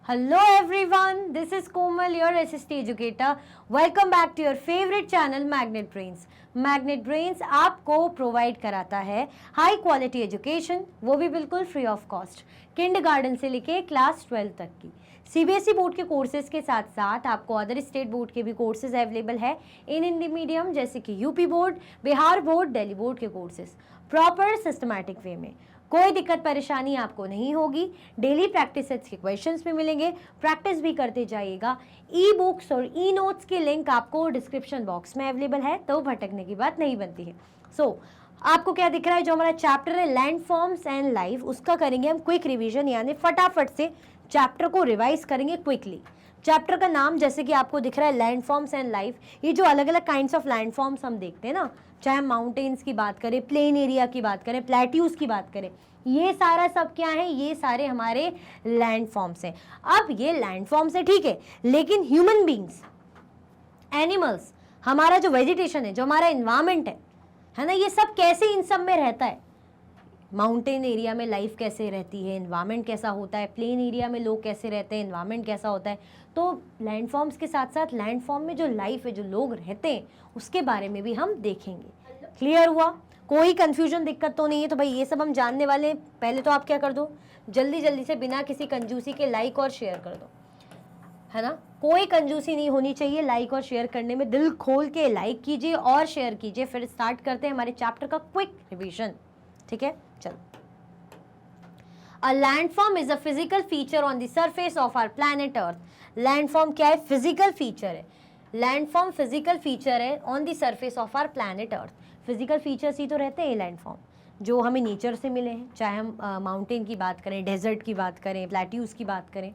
Hello everyone, this is Komal, your SST educator. Welcome back to your favorite channel Magnet Brains. Magnet Brains आपको provide कराता है high quality education, वो भी बिल्कुल free of cost, kindergarten से लेके class 12 तक की। सीबीएसई बोर्ड के कोर्सेज के साथ साथ आपको अदर स्टेट बोर्ड के भी कोर्सेज अवेलेबल है इन हिंदी मीडियम, जैसे कि UP board, Bihar board, Delhi board के कोर्सेज प्रॉपर सिस्टमैटिक वे में। कोई दिक्कत परेशानी आपको नहीं होगी। डेली प्रैक्टिस सेट्स के क्वेश्चंस भी मिलेंगे, प्रैक्टिस भी करते जाइएगा। ई बुक्स और ई नोट्स की लिंक आपको डिस्क्रिप्शन बॉक्स में अवेलेबल है, तो भटकने की बात नहीं बनती है। आपको क्या दिख रहा है, जो हमारा चैप्टर है लैंड फॉर्म्स एंड लाइफ, उसका करेंगे हम क्विक रिवीजन, यानी फटाफट से चैप्टर को रिवाइज करेंगे क्विकली। चैप्टर का नाम जैसे कि आपको दिख रहा है लैंड फॉर्म्स एंड लाइफ। ये जो अलग अलग काइंड्स ऑफ लैंड फॉर्म्स हम देखते हैं ना, चाहे हम माउंटेन्स की बात करें, प्लेन एरिया की बात करें, प्लेट्यूज की बात करें, ये सारा सब क्या है, ये सारे हमारे लैंड फॉर्म्स हैं। अब ये लैंड फॉर्म्स है, ठीक है, लेकिन ह्यूमन बींग्स, एनिमल्स, हमारा जो वेजिटेशन है, जो हमारा इन्वायरमेंट है ना, ये सब कैसे इन सब में रहता है। माउंटेन एरिया में लाइफ कैसे रहती है, इन्वायरमेंट कैसा होता है, प्लेन एरिया में लोग कैसे रहते हैं, इन्वायरमेंट कैसा होता है। तो लैंड फॉर्म्स के साथ साथ लैंड फॉर्म में जो लाइफ है, जो लोग रहते हैं, उसके बारे में भी हम देखेंगे। क्लियर हुआ? कोई कंफ्यूजन, दिक्कत तो नहीं है? तो भाई ये सब हम जानने वाले हैं। पहले तो आप क्या कर दो, जल्दी जल्दी से बिना किसी कंजूसी के लाइक और शेयर कर दो, है ना। कोई कंजूसी नहीं होनी चाहिए लाइक और शेयर करने में। दिल खोल के लाइक कीजिए और शेयर कीजिए। फिर स्टार्ट करते हैं हमारे चैप्टर का क्विक रिवीजन, ठीक है। चलो, a landform is a physical feature on the surface of our planet earth. Landform क्या है? फिजिकल फीचर है। लैंडफॉर्म फिजिकल फीचर है on the surface of our planet earth. Physical features ही तो रहते हैं लैंडफॉर्म, जो हमें नेचर से मिले हैं, चाहे हम माउंटेन की बात करें, डेजर्ट की बात करें, प्लेट्यूज की बात करें।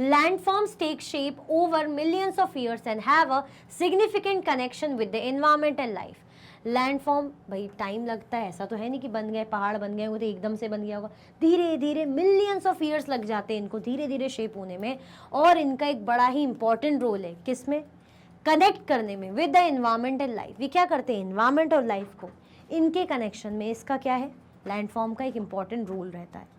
Landforms take shape over millions of years and have a significant connection with the environment and life. Landform भाई टाइम लगता है, ऐसा तो है नहीं कि बन गए, पहाड़ बन गए वो तो एकदम से बन गया होगा। धीरे धीरे मिलियंस ऑफ ईयर्स लग जाते हैं इनको धीरे धीरे शेप होने में, और इनका एक बड़ा ही इंपॉर्टेंट रोल है किसमें? कनेक्ट करने में with the environment and life. ये क्या करते हैं? एनवायरमेंट और लाइफ को, इनके कनेक्शन में इसका क्या है, लैंडफॉर्म का एक इंपॉर्टेंट रोल रहता है।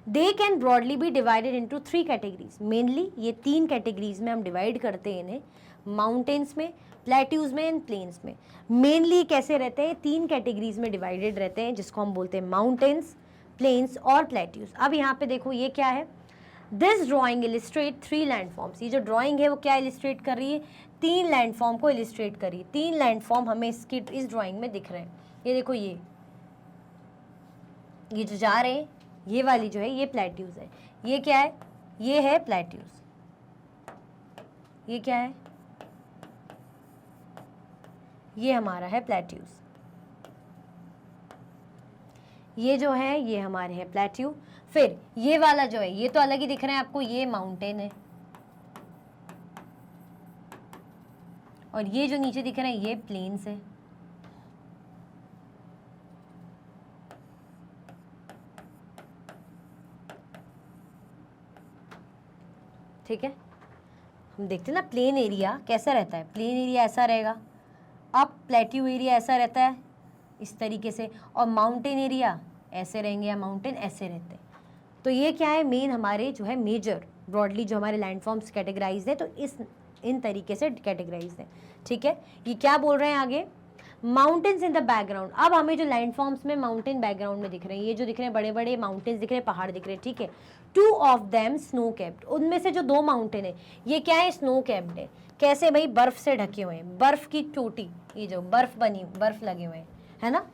They can broadly be divided into 3 categories. Mainly ये 3 कैटेगरीज में हम डिवाइड करते हैं इन्हें, माउंटेन्स में, प्लेट्यूज में एंड प्लेन्स में। मेनली कैसे रहते हैं? 3 कैटेगरीज में डिवाइडेड रहते हैं, जिसको हम बोलते हैं माउंटेन्स, प्लेन्स और प्लेट्यूज। अब यहाँ पे देखो ये क्या है, दिस ड्रॉइंग इलिस्ट्रेट 3 लैंडफॉर्म्स। ये जो ड्रॉइंग है वो क्या इलिस्ट्रेट कर रही है? 3 लैंडफॉर्म को इलिस्ट्रेट कर रही है। 3 लैंडफॉर्म हमें इस ड्रॉइंग में दिख रहे हैं। ये देखो, ये जो जा रहे हैं, ये वाली जो है ये प्लेट्यूज है। ये क्या है? ये है प्लेट्यूज। ये क्या है? ये हमारा है प्लेट्यूज। ये जो है ये हमारे है प्लेट्यू। फिर ये वाला जो है, ये तो अलग ही दिख रहे हैं आपको, ये माउंटेन है, और ये जो नीचे दिख रहे हैं ये प्लेन्स है। ठीक है, हम देखते हैं ना प्लेन एरिया कैसा रहता है। प्लेन एरिया ऐसा रहेगा, अब प्लेट्यू एरिया ऐसा रहता है इस तरीके से, और माउंटेन एरिया ऐसे रहेंगे, या माउंटेन ऐसे रहते हैं। तो ये क्या है, मेन हमारे जो है मेजर ब्रॉडली जो हमारे लैंडफॉर्म्स कैटेगराइज है, तो इन तरीके से कैटेगराइज है। ठीक है, ये क्या बोल रहे हैं आगे, माउंटेन्स इन द बैकग्राउंड। अब हमें जो लैंडफॉर्म्स में माउंटेन बैकग्राउंड में दिख रहे हैं, ये जो दिख रहे हैं बड़े बड़े माउंटेन्स दिख रहे हैं, पहाड़ दिख रहे हैं, ठीक है। 2 ऑफ देम स्नो कैप्ड। उनमें से जो 2 माउंटेन है ये क्या है, स्नो कैप्ड है। कैसे भाई? बर्फ से ढके हुए हैं, बर्फ की चोटी, ये जो बर्फ बनी, बर्फ लगे हुए हैं, है ना,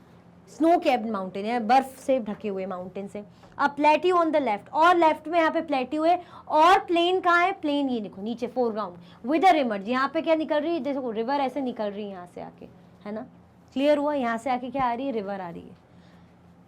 स्नो कैप्ड माउंटेन है, बर्फ से ढके हुए माउंटेन से। अब प्लेट्यू ऑन द लेफ्ट, और लेफ्ट में यहाँ पे प्लेट्यू है, और प्लेन कहाँ है? प्लेन ये देखो नीचे फोरग्राउंड विद अ रिवर। यहाँ पे क्या निकल रही है? देखो रिवर ऐसे निकल रही है यहाँ से आके, है ना। क्लियर हुआ? यहाँ से आके क्या आ रही है? रिवर आ रही है।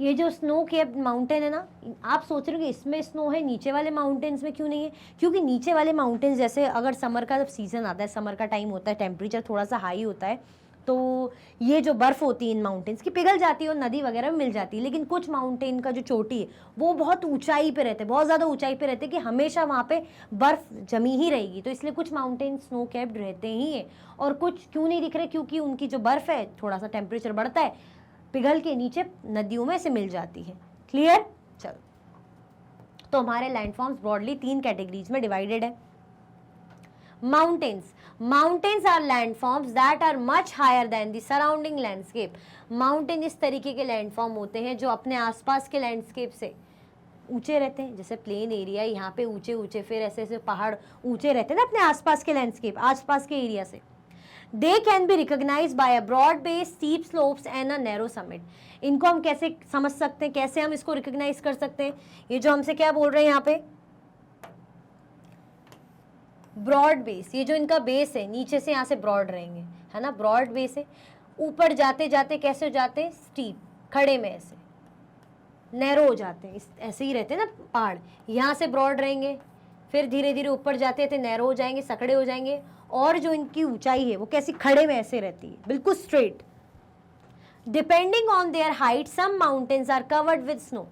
ये जो स्नो कैप्ड माउंटेन है ना, आप सोच रहे हो कि इसमें स्नो है, नीचे वाले माउंटेन्स में क्यों नहीं है? क्योंकि नीचे वाले माउंटेन्स, जैसे अगर समर का जब सीजन आता है, समर का टाइम होता है, टेम्परेचर थोड़ा सा हाई होता है, तो ये जो बर्फ़ होती है इन माउंटेन्स की पिघल जाती है और नदी वगैरह में मिल जाती है। लेकिन कुछ माउंटेन का जो चोटी है वो बहुत ऊंचाई पे रहते हैं, बहुत ज़्यादा ऊंचाई पे रहते हैं, कि हमेशा वहाँ पे बर्फ़ जमी ही रहेगी। तो इसलिए कुछ माउंटेन स्नो कैप्ड रहते ही हैं, और कुछ क्यों नहीं दिख रहे? क्योंकि उनकी जो बर्फ़ है, थोड़ा सा टेम्परेचर बढ़ता है, पिघल के नीचे नदियों में से मिल जाती है। क्लियर? चलो, तो हमारे लैंडफॉर्म्स ब्रॉडली 3 कैटेगरीज में डिवाइडेड है। Mountains are landforms that are much higher than the surrounding landscape. Mountain इस तरीके के लैंडफॉर्म होते हैं जो अपने आसपास के लैंडस्केप से ऊंचे रहते हैं, जैसे प्लेन एरिया यहाँ पे ऊंचे ऊंचे, फिर ऐसे ऐसे पहाड़ ऊंचे रहते हैं ना अपने आसपास के लैंडस्केप, आसपास के एरिया से। They can be recognize by a broad base, steep slopes and a narrow summit. इनको हम कैसे समझ सकते हैं, कैसे हम इसको रिकॉग्नाइज कर सकते हैं? ये जो हमसे क्या बोल रहे हैं यहाँ पे, ब्रॉड बेस, ये जो इनका बेस है नीचे से यहाँ से ब्रॉड रहेंगे, है ना, ब्रॉड बेस है। ऊपर जाते जाते कैसे हो जाते हैं, स्टीप, खड़े में ऐसे नैरो हो जाते हैं, ऐसे ही रहते हैं ना पहाड़, यहाँ से ब्रॉड रहेंगे, फिर धीरे धीरे ऊपर जाते थे नैरो हो जाएंगे, सकड़े हो जाएंगे, और जो इनकी ऊंचाई है वो कैसी खड़े में ऐसे रहती है, बिल्कुल straight. Depending on their height some mountains are covered with snow.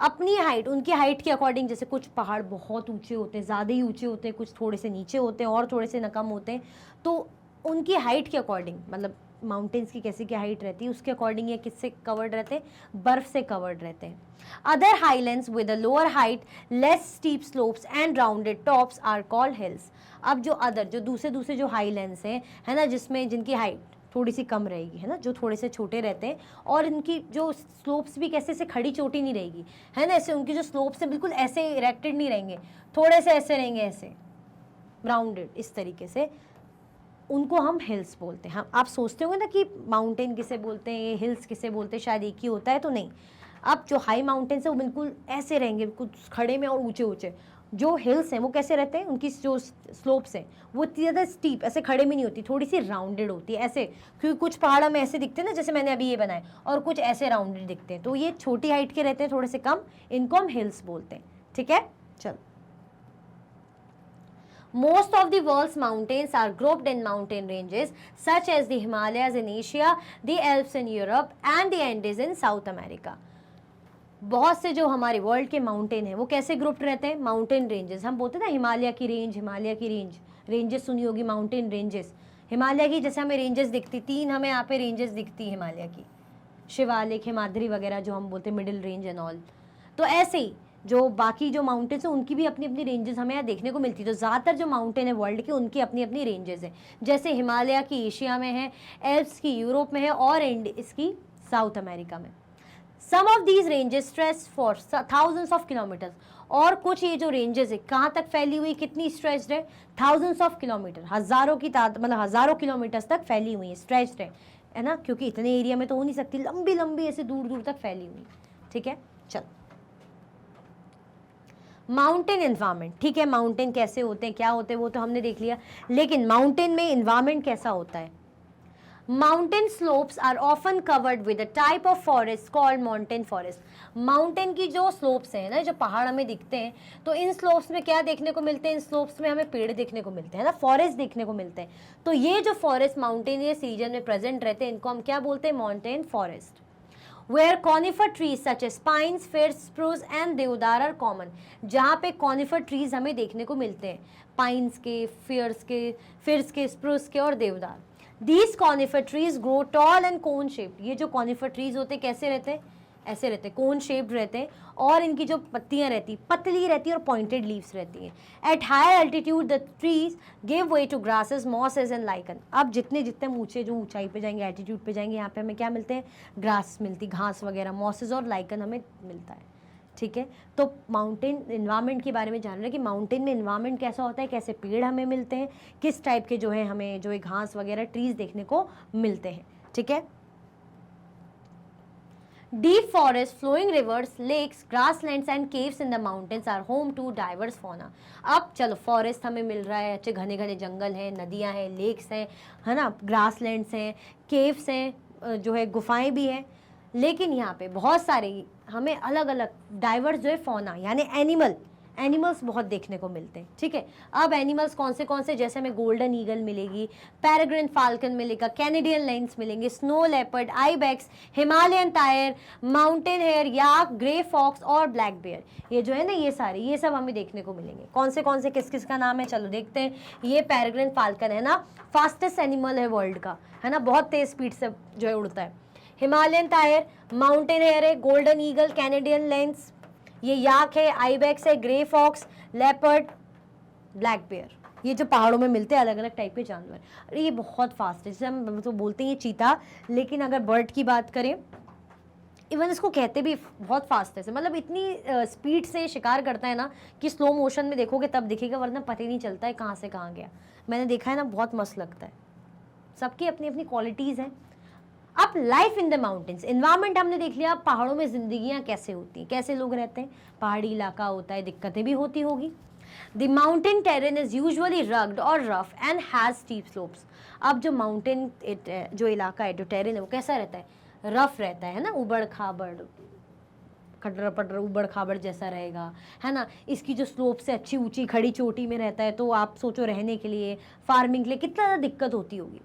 अपनी हाइट, उनकी हाइट के अकॉर्डिंग, जैसे कुछ पहाड़ बहुत ऊंचे होते हैं, ज़्यादा ही ऊंचे होते हैं, कुछ थोड़े से नीचे होते हैं और थोड़े से न कम होते हैं, तो उनकी हाइट के अकॉर्डिंग, मतलब माउंटेन्स की कैसी क्या हाइट रहती है उसके अकॉर्डिंग ये किससे कवर्ड रहते हैं, बर्फ से कवर्ड रहते हैं। Other highlands with a lower height, less steep slopes and rounded tops are called hills. अब जो अदर, जो दूसरे जो हाईलैंड्स हैं, है ना, जिसमें जिनकी हाइट थोड़ी सी कम रहेगी, है ना, जो थोड़े से छोटे रहते हैं, और इनकी जो स्लोप्स भी कैसे से खड़ी चोटी नहीं रहेगी, है ना, ऐसे उनकी जो स्लोप्स है बिल्कुल ऐसे इरेक्टेड नहीं रहेंगे, थोड़े से ऐसे रहेंगे, ऐसे राउंडेड, इस तरीके से, उनको हम हिल्स बोलते हैं। हम, आप सोचते होंगे ना कि माउंटेन किसे बोलते हैं, ये हिल्स किसे बोलते हैं, शायद एक ही होता है, तो नहीं। अब जो हाई माउंटेन्स है वो बिल्कुल ऐसे रहेंगे, बिल्कुल खड़े में और ऊंचे ऊंचे। जो हिल्स हैं वो कैसे रहते हैं, उनकी जो स्लोप्स हैं वो इतनी ज़्यादा स्टीप ऐसे खड़े में नहीं होती, थोड़ी सी राउंडेड होती है ऐसे, क्योंकि कुछ पहाड़ में ऐसे दिखते हैं ना, जैसे मैंने अभी ये बनाए, और कुछ ऐसे राउंडेड दिखते हैं, तो ये छोटी हाइट के रहते हैं, थोड़े से कम, इनको हम हिल्स बोलते हैं। ठीक है, चलो। Most of the world's mountains are grouped in mountain ranges such as the Himalayas in Asia, the Alps in Europe and the Andes in South America. बहुत से जो हमारे वर्ल्ड के माउंटेन हैं वो कैसे ग्रुप्ड रहते हैं, माउंटेन रेंजेस। हम बोलते हैं ना हिमालय की रेंज, हिमालय की रेंज, रेंजेस सुनी होगी, माउंटेन रेंजेस। हिमालय की जैसे हमें रेंजेस दिखती, 3 हमें यहाँ पे रेंजेस दिखती हिमालय की, शिवालिक, हिमाद्री वगैरह जो हम बोलते हैं, मिडिल रेंज एंड ऑल। तो ऐसे ही जो बाकी जो माउंटेन्स हैं उनकी भी अपनी अपनी रेंजेस हमें यहाँ देखने को मिलती है। तो ज़्यादातर जो माउंटेन है वर्ल्ड के उनकी अपनी अपनी रेंजेस हैं, जैसे हिमालय की एशिया में है, एल्प्स की यूरोप में है, और इसकी साउथ अमेरिका में। Some of these ranges stretch for thousands of kilometres. और कुछ ये जो रेंजेस है कहाँ तक फैली हुई, कितनी स्ट्रेच्ड है, थाउजेंड्स ऑफ किलोमीटर, हज़ारों की मतलब हज़ारों किलोमीटर्स तक फैली हुई है, स्ट्रेच्ड है ना, क्योंकि इतने एरिया में तो हो नहीं सकती, लंबी लंबी ऐसे दूर दूर तक फैली हुई। ठीक है, चल। माउंटेन एनवायरनमेंट, ठीक है, माउंटेन कैसे होते हैं, क्या होते हैं, वो तो हमने देख लिया, लेकिन माउंटेन में एनवायरनमेंट कैसा होता है। Mountain slopes are often covered with a type of forest called mountain forest. Mountain की जो स्लोप्स हैं ना, जो पहाड़ हमें दिखते हैं, तो इन स्लोप्स में क्या देखने को मिलते हैं, इन स्लोप्स में हमें पेड़ देखने को मिलते हैं ना, फॉरेस्ट देखने को मिलते हैं। तो ये जो फॉरेस्ट माउंटेनियस रीजन में प्रेजेंट रहते हैं, इनको हम क्या बोलते हैं, mountain forest. Where conifer trees such as pines, firs, spruce and deodar are common। जहाँ पे conifer trees हमें देखने को मिलते हैं, पाइन्स के, फिर्स के, स्प्रूस के और देवदार। These conifer trees grow tall and cone shaped। ये जो conifer trees होते हैं कैसे रहते हैं, ऐसे रहते हैं, कोन शेप्ड रहते हैं, और इनकी जो पत्तियां रहती, पतली रहती है और पॉइंटेड लीव्स रहती हैं। At higher altitude the trees give way to grasses, mosses and lichen. अब जितने जितने ऊंचे जो ऊंचाई पे जाएंगे, एल्टीट्यूड पे जाएंगे, यहाँ पे हमें क्या मिलते हैं, ग्रास मिलती, घास वगैरह, मॉसेस और लाइकन हमें मिलता है। ठीक है, तो माउंटेन इन्वायरमेंट के बारे में जान रहे हैं कि माउंटेन में इन्वायरमेंट कैसा होता है, कैसे पेड़ हमें मिलते हैं, किस टाइप के जो है हमें जो है घास वगैरह ट्रीज देखने को मिलते हैं। ठीक है, Deep forests, flowing rivers, lakes, grasslands and caves in the mountains are home to diverse fauna। अब चलो फॉरेस्ट हमें मिल रहा है, अच्छे घने घने जंगल हैं, नदियां हैं, लेक्स हैं, है ना, ग्रासलैंड्स हैं, केव्स हैं, जो है गुफाएं भी हैं, लेकिन यहाँ पे बहुत सारे हमें अलग अलग डाइवर्स जो है फौना यानी एनिमल्स बहुत देखने को मिलते हैं। ठीक है, अब एनिमल्स कौन से, जैसे हमें गोल्डन ईगल मिलेगी, पेरेग्रिन फाल्कन मिलेगा, कैनेडियन लाइन्स मिलेंगे, snow leopard, ibex, Himalayan tahr, mountain hare, yak, grey fox और ब्लैक बेयर। ये जो है ना, ये सब हमें देखने को मिलेंगे। कौन से किस किस का नाम है, चलो देखते हैं। ये पेरेग्रिन फाल्कन है ना, फास्टेस्ट एनिमल है वर्ल्ड का, है ना, बहुत तेज स्पीड से जो है उड़ता है। हिमालयन टायर, माउंटेन हेयर है, गोल्डन ईगल, कैनेडियन लाइन्स, ये याक है, आइबेक्स है, grey fox, leopard, black bear, ये जो पहाड़ों में मिलते हैं अलग अलग टाइप के जानवर। अरे ये बहुत फास्ट है, जैसे हम तो बोलते हैं ये चीता, लेकिन अगर बर्ड की बात करें, इवन इसको कहते भी बहुत फास्ट है, मतलब इतनी स्पीड से शिकार करता है ना कि स्लो मोशन में देखोगे तब दिखेगा, वरना पता ही नहीं चलता है कहाँ से कहाँ गया। मैंने देखा है ना, बहुत मस्त लगता है। सबकी अपनी अपनी क्वालिटीज़ हैं। अब life in the mountains, environment हमने देख लिया, पहाड़ों में जिंदगियाँ कैसे होती हैं, कैसे लोग रहते हैं। पहाड़ी इलाका होता है, दिक्कतें भी होती होगी। The mountain terrain is usually rugged और rough and has steep slopes. अब जो माउंटेन जो इलाका है, जो टेरेन है, वो कैसा रहता है, रफ रहता है ना, उबड़ खाबड़, खटर पटर उबड़ खाबड़ जैसा रहेगा, है ना। इसकी जो स्लोप से अच्छी ऊंची खड़ी चोटी में रहता है, तो आप सोचो रहने के लिए, फार्मिंग के लिए कितना ज़्यादा दिक्कत होती होगी।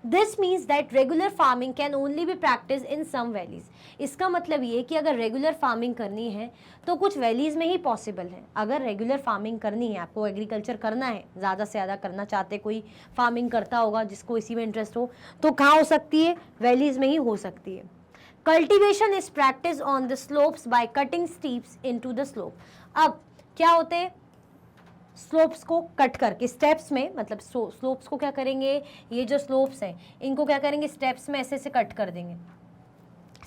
This means that regular farming can only be practice in some valleys. इसका मतलब ये कि अगर रेगुलर फार्मिंग करनी है तो कुछ वैलीज में ही पॉसिबल है। अगर रेगुलर फार्मिंग करनी है, आपको एग्रीकल्चर करना है, ज़्यादा से ज़्यादा करना चाहते, कोई फार्मिंग करता होगा जिसको इसी में इंटरेस्ट हो, तो कहाँ हो सकती है, वैलीज में ही हो सकती है। Cultivation is practice on the slopes by cutting steeps into the slope. अब क्या होते हैं, स्लोप्स को कट करके स्टेप्स में, मतलब स्लोप्स को क्या करेंगे, ये जो स्लोप्स हैं इनको क्या करेंगे, स्टेप्स में ऐसे ऐसे कट कर देंगे,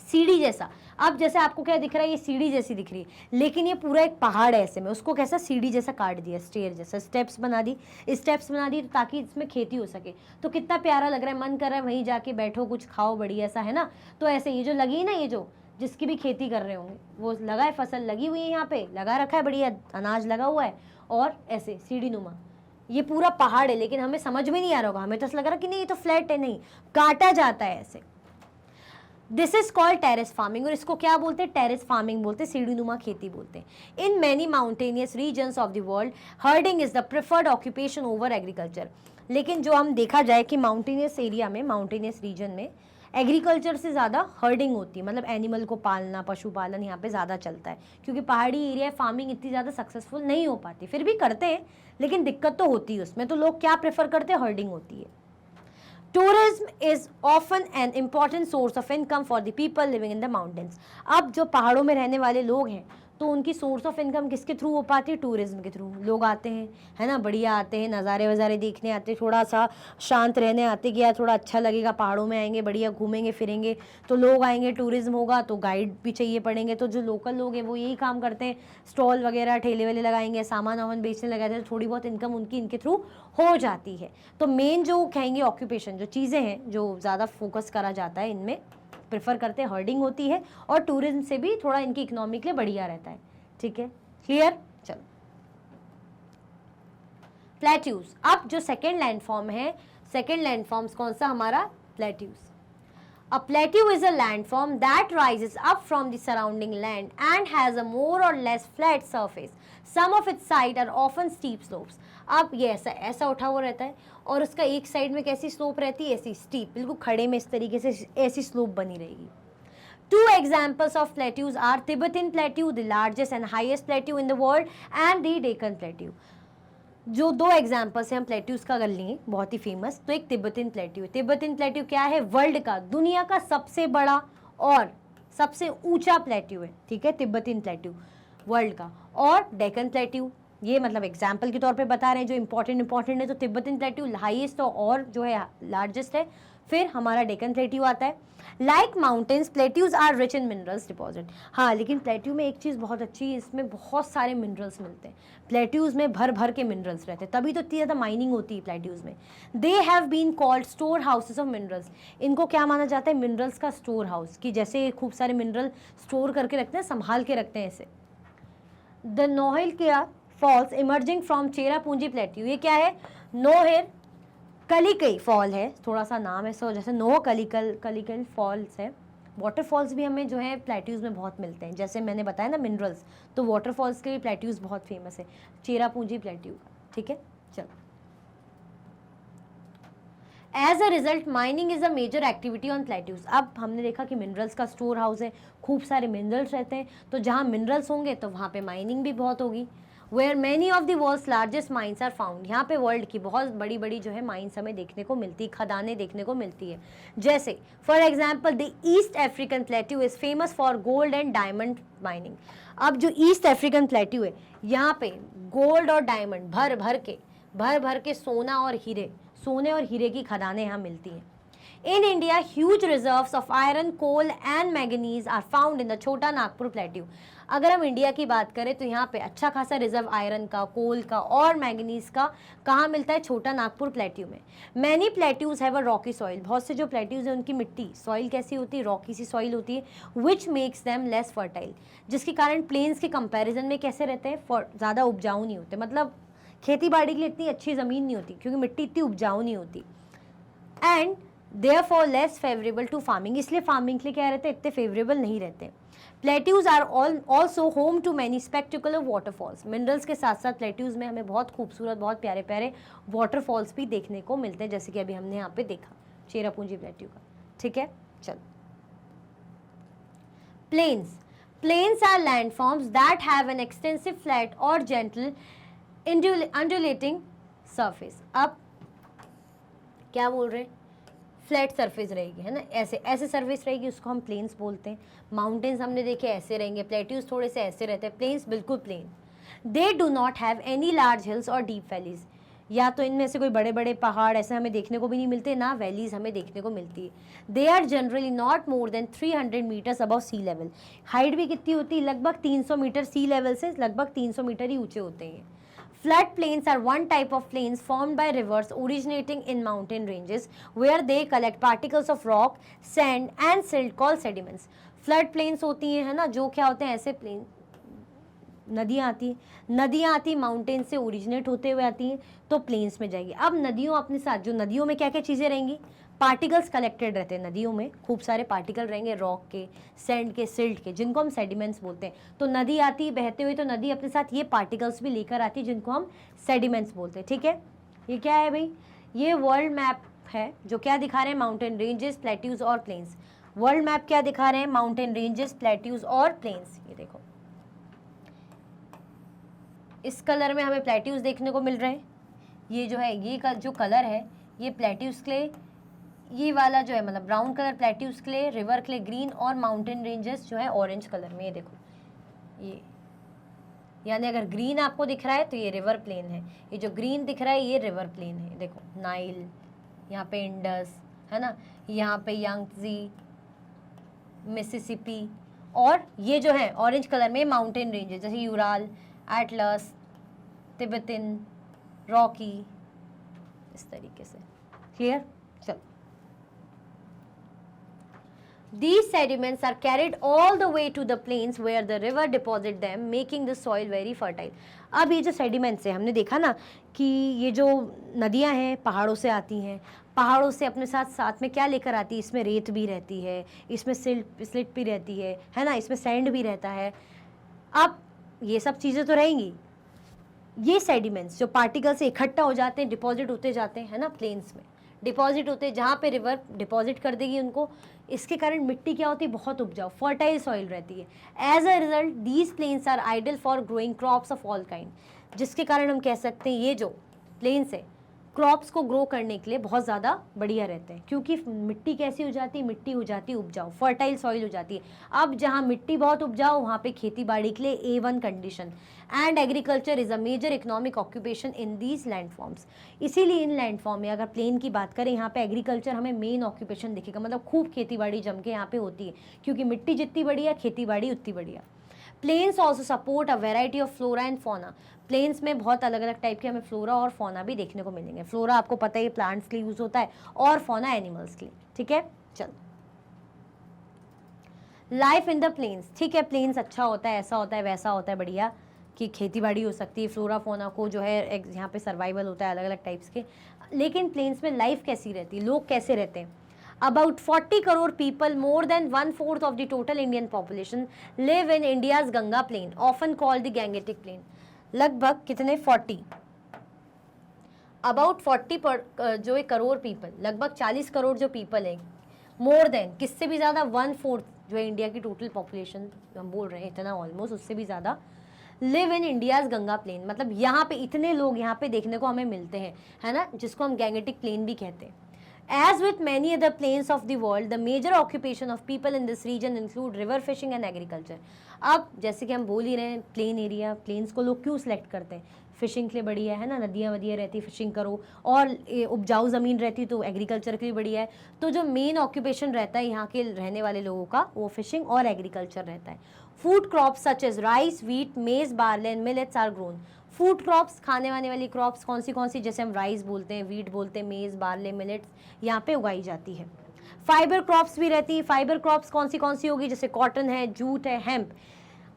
सीढ़ी जैसा। अब जैसे आपको क्या दिख रहा है, ये सीढ़ी जैसी दिख रही है, लेकिन ये पूरा एक पहाड़ है ऐसे में, उसको कैसा सीढ़ी जैसा काट दिया, स्टेयर जैसा, स्टेप्स बना दी ताकि इसमें खेती हो सके। तो कितना प्यारा लग रहा है, मन कर रहा है वहीं जाके बैठो, कुछ खाओ बढ़िया सा, है ना। तो ऐसे ये जो लगी ना, ये जो जिसकी भी खेती कर रहे होंगे, वो लगा है, फसल लगी हुई है, यहाँ पे लगा रखा है, बढ़िया अनाज लगा हुआ है, और ऐसे सीढ़ी नुमा ये पूरा पहाड़ है, लेकिन हमें समझ में नहीं आ रहा होगा, हमें तो ऐसा लग रहा है कि नहीं ये तो फ्लैट है, नहीं, काटा जाता है ऐसे। This is called terrace farming, और इसको क्या बोलते हैं, टेरेस फार्मिंग बोलते हैं, सीढ़ी नुमा खेती बोलते हैं। In many mountainous regions of the world herding is the preferred occupation over agriculture. लेकिन जो हम देखा जाए कि माउंटेनियस एरिया में, माउंटेनियस रीजन में एग्रीकल्चर से ज़्यादा हर्डिंग होती है, मतलब एनिमल को पालना, पशुपालन यहाँ पे ज़्यादा चलता है, क्योंकि पहाड़ी एरिया फार्मिंग इतनी ज़्यादा सक्सेसफुल नहीं हो पाती। फिर भी करते हैं, लेकिन दिक्कत तो होती है उसमें, तो लोग क्या प्रेफर करते हैं, हर्डिंग होती है। Tourism is often an important source of income for the people living in the mountains. अब जो पहाड़ों में रहने वाले लोग हैं, तो उनकी सोर्स ऑफ इनकम किसके थ्रू हो पाती है, टूरिज्म के थ्रू। लोग आते हैं, है ना, बढ़िया आते हैं, नज़ारे वज़ारे देखने आते हैं, थोड़ा सा शांत रहने आते कि यार थोड़ा अच्छा लगेगा, पहाड़ों में आएंगे, बढ़िया घूमेंगे फिरेंगे, तो लोग आएंगे, टूरिज्म होगा तो गाइड भी चाहिए पड़ेंगे। तो जो लोकल लोग हैं वो यही काम करते हैं, स्टॉल वगैरह ठेले वेले लगाएंगे, सामान वामान बेचने लगाते हैं, तो थोड़ी बहुत इनकम उनकी इनके थ्रू हो जाती है। तो मेन जो कहेंगे ऑक्यूपेशन, जो चीज़ें हैं जो ज़्यादा फोकस करा जाता है, इनमें प्रेफर करते हैं हर्डिंग होती है, और टूरिज्म से भी थोड़ा इनकी इकोनॉमी के लिए बढ़िया रहता है। ठीक है, क्लियर। चलो, प्लेट्यूज। अब जो सेकेंड लैंडफॉर्म है, सेकेंड लैंडफॉर्म्स कौन सा हमारा, plateaus. A plateau is a landform that rises up from the surrounding land and has a more or less flat surface. Some of its sides are often steep slopes. अब ये ऐसा उठा हुआ रहता है, और उसका एक साइड में कैसी स्लोप रहती है, ऐसी स्टीप, बिल्कुल खड़े में इस तरीके से ऐसी स्लोप बनी रहेगी। Two examples of plateaus are Tibetan Plateau, the largest and highest plateau in the world, and the Deccan Plateau. जो दो एग्जाम्पल्स हैं हम प्लेट्यूज का कर लेंगे, बहुत ही फेमस। तो एक तिब्बतन प्लेट्यू, तिब्बतन प्लेट्यू क्या है, वर्ल्ड का, दुनिया का सबसे बड़ा और सबसे ऊंचा प्लेट्यू है। ठीक है, तिब्बतन प्लेट्यू वर्ल्ड का। और डेक्कन प्लेट्यू, ये मतलब एग्जाम्पल के तौर पे बता रहे हैं, जो इंपॉर्टेंट है। तो तिब्बतन प्लेट्यू हाईएस्ट और जो है लार्जेस्ट है, फिर हमारा डेक्कन प्लेट्यू आता है। Like mountains, plateaus are rich in minerals deposit. हाँ, लेकिन प्लेट्यू में एक चीज़ बहुत अच्छी है, इसमें बहुत सारे मिनरल्स मिलते हैं। प्लेट्यूज में भर भर के मिनरल्स रहते हैं, तभी तो इतनी ज़्यादा माइनिंग होती है प्लेट्यूज में। They have been called store houses of minerals. इनको क्या माना जाता है, मिनरल्स का स्टोर हाउस, कि जैसे खूब सारे मिनरल स्टोर करके रखते हैं, संभाल के रखते हैं ऐसे। द नोहेल क्या falls emerging from Cherrapunji plateau, ये क्या है, नोहेर कलिकई फॉल है, थोड़ा सा नाम है सो, जैसे नो कलिकल फॉल्स है। वाटरफॉल्स भी हमें जो है प्लेट्यूज में बहुत मिलते हैं, जैसे मैंने बताया ना मिनरल्स, तो वाटरफॉल्स के लिए प्लेट्यूज बहुत फेमस है, चेरापूंजी प्लेट्यू का। ठीक है, चलो। As a result mining is a major activity on plateaus. अब हमने देखा कि मिनरल्स का स्टोर हाउस है, खूब सारे मिनरल्स रहते हैं, तो जहाँ मिनरल्स होंगे तो वहाँ पे माइनिंग भी बहुत होगी। Where many of the world's largest mines are found, यहाँ पे वर्ल्ड की बहुत बड़ी बड़ी जो है माइंस हमें देखने को मिलती, खदानें देखने को मिलती है। जैसे for example the east African plateau is famous for gold and diamond mining. अब जो ईस्ट अफ्रीकन प्लेट्यू है, यहाँ पे गोल्ड और डायमंड भर भर के सोने और हीरे की खदानें यहाँ मिलती हैं। In India huge reserves of iron, coal and manganese are found in the Chota Nagpur plateau. अगर हम इंडिया की बात करें तो यहाँ पे अच्छा खासा रिजर्व आयरन का, कोल का और मैंगनीज का कहाँ मिलता है? छोटा नागपुर प्लेट्यू में। Many plateaus have a Rocky soil, बहुत से जो प्लेट्यूज हैं उनकी मिट्टी सॉइल कैसी होती है? रॉकी सी सॉइल होती है, which makes them less fertile, जिसके कारण प्लेन्स के कंपैरिजन में कैसे रहते हैं? ज़्यादा उपजाऊ नहीं होते, मतलब खेती बाड़ी के लिए इतनी अच्छी ज़मीन नहीं होती क्योंकि मिट्टी इतनी उपजाऊ नहीं होती। And therefore less favourable to farming, इसलिए फार्मिंग के लिए क्या रहते हैं? इतने फेवरेबल नहीं रहते। Plateaus are also home to many spectacular waterfalls, minerals के साथ साथ प्लेट्यूज में हमें बहुत खूबसूरत, बहुत प्यारे प्यारे वाटरफॉल्स भी देखने को मिलते हैं, जैसे कि अभी हमने यहाँ पे देखा चेरापूंजी प्लेट्यू का। ठीक है, चलो। Plains are landforms that have an extensive flat और जेंटल undulating surface। अब क्या बोल रहे हैं? फ्लैट सरफेस रहेगी, है ना, ऐसे सरफेस रहेगी, उसको हम प्लेन्स बोलते हैं। माउंटेन्स हमने देखे ऐसे रहेंगे, प्लेट्यूज थोड़े से ऐसे रहते हैं, प्लेन्स बिल्कुल plain. They do not have any large hills और डीप वैलीज, या तो इनमें से कोई बड़े बड़े पहाड़ ऐसे हमें देखने को भी नहीं मिलते, ना वैलीज हमें देखने को मिलती है। They are generally not more than 300 metres above sea level, height भी कितनी होती है? लगभग 300 मीटर, सी लेवल से लगभग 300 मीटर ही ऊंचे होते हैं। Flood plains are one type of plains formed by rivers originating in mountain ranges where they collect particles of rock, sand and silt called sediments। Flood plains होती हैं, है ना, जो क्या होते हैं? ऐसे प्लेन, नदियाँ आती हैं माउंटेन से ओरिजिनेट होते हुए आती हैं तो प्लेन्स में जाएगी। अब नदियों अपने साथ, जो नदियों में क्या क्या चीज़ें रहेंगी? पार्टिकल्स कलेक्टेड रहते हैं नदियों में, खूब सारे पार्टिकल रहेंगे रॉक के, सैंड के, सिल्ट के, जिनको हम सेडिमेंट्स बोलते हैं। तो नदी आती है बहते हुए, तो नदी अपने साथ ये पार्टिकल्स भी लेकर आती है जिनको हम सेडिमेंट्स बोलते हैं। ठीक है, ये क्या है भाई? ये वर्ल्ड मैप है जो क्या दिखा रहे हैं? माउंटेन रेंजेस, प्लेट्यूज और प्लेन्स। वर्ल्ड मैप क्या दिखा रहे हैं? माउंटेन रेंजेस, प्लेट्यूज और प्लेन्स। ये देखो, इस कलर में हमें प्लेट्यूज देखने को मिल रहे हैं। ये जो है, ये जो कलर है ये प्लेट्यूज के लिए, ये वाला जो है मतलब ब्राउन कलर प्लेट्यूज के लिए, रिवर के लिए ग्रीन, और माउंटेन रेंजेस जो है ऑरेंज कलर में। ये देखो, ये यानी अगर ग्रीन आपको दिख रहा है तो ये रिवर प्लेन है, ये जो ग्रीन दिख रहा है ये रिवर प्लेन है। देखो, नाइल, यहाँ पे इंडस, है ना, यहाँ पे यांगजी, मिसिसिपी, और ये जो है ऑरेंज कलर में माउंटेन रेंजेस, जैसे यूराल, एटलस, तिब्बतन, रॉकी, इस तरीके से। क्लियर? चलो। These sediments are carried all the way to the plains where the river deposit them, making the soil very fertile। अब ये जो सेडिमेंट्स है, हमने देखा ना कि ये जो नदियाँ हैं पहाड़ों से आती हैं, पहाड़ों से अपने साथ में क्या लेकर आती है? इसमें रेत भी रहती है, इसमें स्लिट भी रहती है ना, इसमें सैंड भी रहता है। अब ये सब चीज़ें तो रहेंगी, ये सेडिमेंट्स जो पार्टिकल से इकट्ठा हो जाते हैं, डिपॉजिट होते जाते हैं, है ना, प्लेन्स में डिपॉजिट होते हैं, जहाँ पे रिवर डिपॉजिट कर देगी उनको। इसके कारण मिट्टी क्या होती है? बहुत उपजाऊ, फर्टाइल सॉइल रहती है। As a result these plains are ideal for growing crops of all kind, जिसके कारण हम कह सकते हैं ये जो प्लेन्स है क्रॉप्स को ग्रो करने के लिए बहुत ज़्यादा बढ़िया रहते हैं, क्योंकि मिट्टी कैसी हो जाती है? मिट्टी हो जाती है उपजाऊ, फर्टाइल सॉइल हो जाती है। अब जहाँ मिट्टी बहुत उपजाऊ, वहाँ पे खेती बाड़ी के लिए A1 condition. And agriculture is a major economic occupation in these landforms. इसीलिए इन लैंडफॉर्म में अगर प्लेन की बात करें, यहाँ पे एग्रीकल्चर हमें मेन ऑक्यूपेशन दिखेगा, मतलब खूब खेती बाड़ी जम के यहाँ पे होती है, क्योंकि मिट्टी जितनी बढ़िया, खेती बाड़ी उतनी बढ़िया। Plains also support a variety of flora and fauna. Plains में बहुत अलग अलग टाइप के हमें फ्लोरा और फौना भी देखने को मिलेंगे। फ्लोरा आपको पता है प्लांट्स के लिए यूज होता है, और फौना एनिमल्स के लिए। ठीक है, चलो। लाइफ इन द प्लेन्स, ठीक है, प्लेन्स अच्छा होता है, ऐसा होता है, वैसा होता है, बढ़िया कि खेती बाड़ी हो सकती है, फ्लोरा फौना को जो है यहाँ पे सर्वाइवल होता है अलग अलग टाइप्स के। लेकिन प्लेन्स में लाइफ कैसी रहती है? लोग कैसे रहते हैं? About 40 crore people, more than 1/4 of the total Indian population, live in India's Ganga plain, often called the Gangetic plain। लगभग कितने? 40, अबाउट 40 पर जो एक करोड़ पीपल, लगभग 40 करोड़ जो पीपल हैं, मोर देन, किससे भी ज़्यादा, 1/4 जो है इंडिया की टोटल पॉपुलेशन हम बोल रहे हैं, इतना ऑलमोस्ट उससे भी ज़्यादा, live in India's Ganga plain. मतलब यहाँ पे इतने लोग यहाँ पे देखने को हमें मिलते हैं, है ना, जिसको हम गैंगेटिक प्लेन भी कहते हैं। As with many other plains of the world, the major occupation of people in this region include river fishing and agriculture. अब जैसे कि हम बोल ही रहे हैं प्लेन एरिया, प्लेन्स को लोग क्यों सिलेक्ट करते हैं? फिशिंग के लिए बढ़िया है ना, नदियाँ वदियाँ रहती, फिशिंग करो, और उपजाऊ ज़मीन रहती तो एग्रीकल्चर के लिए बढ़िया है। तो जो मेन ऑक्यूपेशन रहता है यहाँ के रहने वाले लोगों का वो फिशिंग और एग्रीकल्चर रहता है। Food crops such as rice, wheat, maize, barley and millets are grown. Food crops, खाने वाने वाली क्रॉप्स कौन सी, जैसे हम राइस बोलते हैं, व्हीट बोलते हैं, मेज, बार्ले, मिलेट्स यहाँ पे उगाई जाती है। फाइबर क्रॉप्स भी रहती है। फाइबर क्रॉप्स कौन सी होगी, जैसे कॉटन है, जूट है, hemp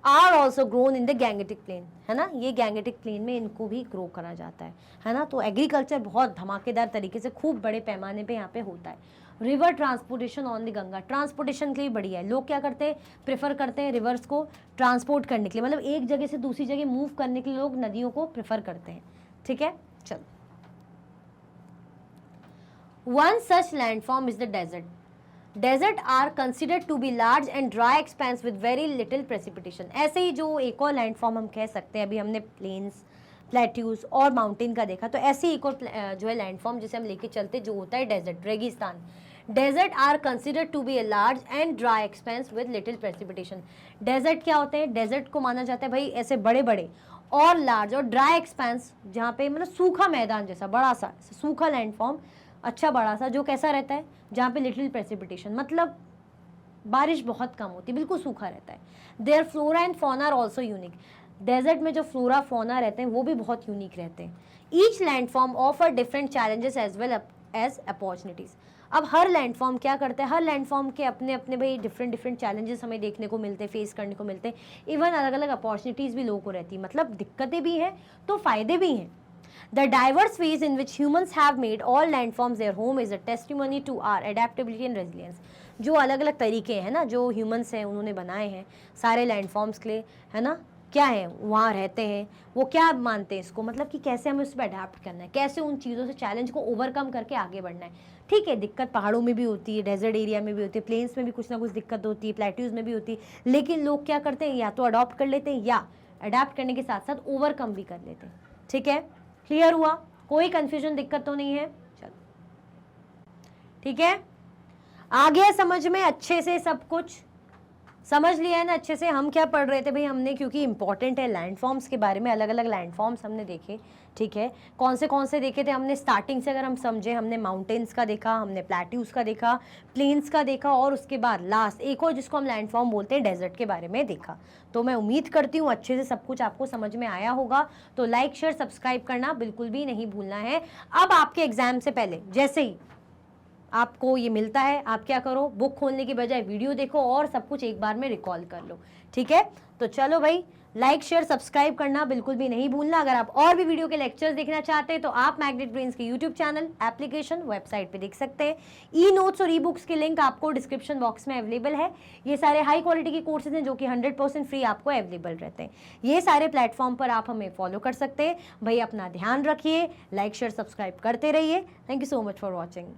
are also grown in the Gangetic plain, है ना, ये गैंगेटिक प्लेन में इनको भी ग्रो करा जाता है ना। तो एग्रीकल्चर बहुत धमाकेदार तरीके से खूब बड़े पैमाने पे यहाँ पे होता है। River transportation on the Ganga, transportation के लिए बढ़िया है। लोग क्या करते हैं, प्रेफर करते हैं रिवर्स को ट्रांसपोर्ट करने के लिए, मतलब एक जगह से दूसरी जगह मूव करने के लिए लोग नदियों को प्रेफर करते हैं। ठीक है, चलो। One such landform is the desert. Desert are considered to be large and dry expanse with very little precipitation. ऐसे ही जो एक और लैंडफॉर्म हम कह सकते हैं, अभी हमने प्लेन्स, प्लेट्यूज और माउंटेन का देखा, तो ऐसे ही एक और जो है लैंडफॉर्म जिसे हम लेके चलते जो होता है डेजर्ट, रेगिस्तान। Desert are considered to be a large and dry expanse with little precipitation. Desert क्या होते हैं, डेजर्ट को माना जाता है भाई ऐसे बड़े बड़े और लार्ज और ड्राई एक्सपेंस, जहाँ पे मतलब सूखा मैदान जैसा बड़ा सा सूखा लैंडफॉर्म, अच्छा बड़ा सा, जो कैसा रहता है, जहाँ पे लिटिल प्रेसिपिटेशन, मतलब बारिश बहुत कम होती है, बिल्कुल सूखा रहता है। Their flora and fauna are also unique. Desert में जो फ्लोरा फौना रहते हैं वो भी बहुत यूनिक रहते हैं। Each landform offer different challenges as well as opportunities. अब हर लैंडफॉर्म क्या करते हैं, हर लैंडफॉर्म के अपने अपने भाई डिफरेंट चैलेंजेस हमें देखने को मिलते हैं, फेस करने को मिलते हैं। इवन अलग अलग अपॉर्चुनिटीज़ भी लोगों को रहती है, मतलब दिक्कतें भी हैं तो फ़ायदे भी हैं। The diverse ways in which humans have made all landforms their home is a testimony to our adaptability and resilience. जो अलग अलग तरीके हैं ना, जो ह्यूमंस हैं उन्होंने बनाए हैं सारे लैंडफॉर्म्स के लिए, है ना, क्या है वहाँ रहते हैं, वो क्या मानते हैं इसको, मतलब कि कैसे हमें उस पर अडेप्ट करना है, कैसे उन चीज़ों से चैलेंज को ओवरकम करके आगे बढ़ना है। ठीक है, दिक्कत पहाड़ों में भी होती है, डेजर्ट एरिया में भी होती है, प्लेन्स में भी कुछ ना कुछ दिक्कत होती है, प्लेट्यूज में भी होती है, लेकिन लोग क्या करते हैं, या तो अडॉप्ट कर लेते हैं या अडेप्ट करने के साथ साथ ओवरकम भी कर लेते हैं। ठीक है, क्लियर हुआ, कोई कंफ्यूजन दिक्कत तो नहीं है? चलो ठीक है, आ गया समझ में, अच्छे से सब कुछ समझ लिया है ना अच्छे से। हम क्या पढ़ रहे थे भाई, हमने क्योंकि इंपॉर्टेंट है लैंडफॉर्म्स के बारे में, अलग अलग लैंडफॉर्म्स हमने देखे। ठीक है, कौन से देखे थे हमने, स्टार्टिंग से अगर हम समझे, हमने माउंटेन्स का देखा, हमने प्लेट्यूज का देखा, प्लेन्स का देखा, और उसके बाद लास्ट एक और जिसको हम लैंडफॉर्म बोलते हैं डेजर्ट के बारे में देखा। तो मैं उम्मीद करती हूँ अच्छे से सब कुछ आपको समझ में आया होगा। तो लाइक शेयर सब्सक्राइब करना बिल्कुल भी नहीं भूलना है। अब आपके एग्जाम से पहले जैसे ही आपको ये मिलता है, आप क्या करो, बुक खोलने की बजाय वीडियो देखो और सब कुछ एक बार में रिकॉल कर लो। ठीक है, तो चलो भाई, लाइक शेयर सब्सक्राइब करना बिल्कुल भी नहीं भूलना। अगर आप और भी वीडियो के लेक्चर्स देखना चाहते हैं तो आप मैग्नेट ब्रेन्स के यूट्यूब चैनल, एप्लीकेशन, वेबसाइट पे देख सकते हैं। ई नोट्स और ई बुक्स के लिंक आपको डिस्क्रिप्शन बॉक्स में अवेलेबल है। ये सारे हाई क्वालिटी के कोर्सेज हैं जो कि 100% फ्री आपको अवेलेबल रहते हैं। ये सारे प्लेटफॉर्म पर आप हमें फॉलो कर सकते हैं। भाई अपना ध्यान रखिए, लाइक शेयर सब्सक्राइब करते रहिए। Thank you so much for watching.